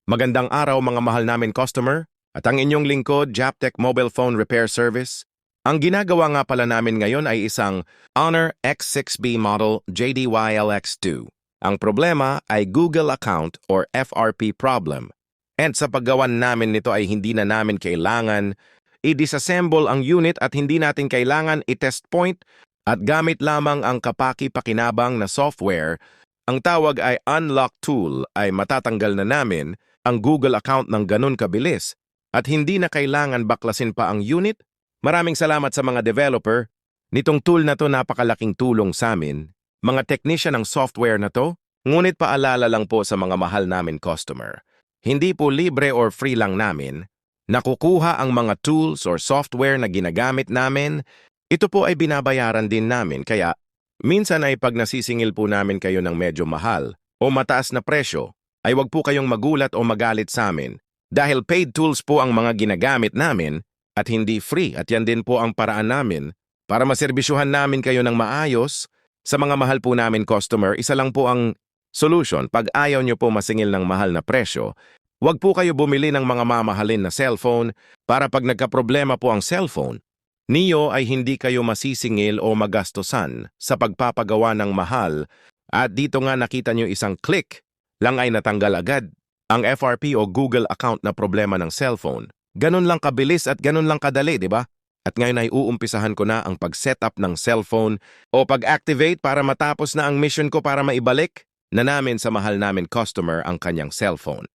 Magandang araw mga mahal namin customer at ang inyong lingkod, Japtec Mobile Phone Repair Service. Ang ginagawa nga pala namin ngayon ay isang Honor X6B model JDYLX2. Ang problema ay Google account or FRP problem. And sa paggawan namin nito ay hindi na namin kailangan i-disassemble ang unit at hindi natin kailangan i-test point at gamit lamang ang kapaki-pakinabang na software. Ang tawag ay Unlock Tool ay matatanggal na namin ang Google account ng ganun kabilis at hindi na kailangan baklasin pa ang unit. Maraming salamat sa mga developer. Nitong tool na to napakalaking tulong sa amin. Mga technician ng software na to, ngunit paalala lang po sa mga mahal namin customer. Hindi po libre or free lang namin. Nakukuha ang mga tools or software na ginagamit namin. Ito po ay binabayaran din namin kaya minsan ay pag nasisingil po namin kayo ng medyo mahal o mataas na presyo, ay wag po kayong magulat o magalit sa amin dahil paid tools po ang mga ginagamit namin at hindi free at yan din po ang paraan namin para maserbisyuhan namin kayo ng maayos. Sa mga mahal po namin customer, isa lang po ang solution. Pag ayaw nyo po masingil ng mahal na presyo, wag po kayo bumili ng mga mamahalin na cellphone para pag nagkaproblema po ang cellphone, niyo ay hindi kayo masisingil o magastosan sa pagpapagawa ng mahal at dito nga nakita nyo isang click lang ay natanggal agad ang FRP o Google account na problema ng cellphone. Ganun lang kabilis at ganun lang kadali, di ba? At ngayon ay uumpisahan ko na ang pag-setup ng cellphone o pag-activate para matapos na ang mission ko para maibalik na namin sa mahal namin customer ang kanyang cellphone.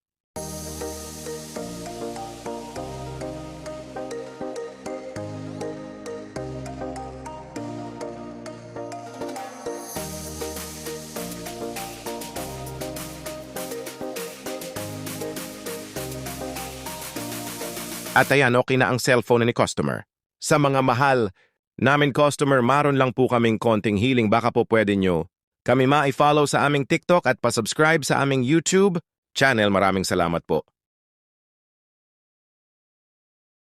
At ayan, okay na ang cellphone ni customer. Sa mga mahal namin customer, maron lang po kaming konting healing. Baka po pwede nyo kami ma-follow sa aming TikTok at pa-subscribe sa aming YouTube channel. Maraming salamat po.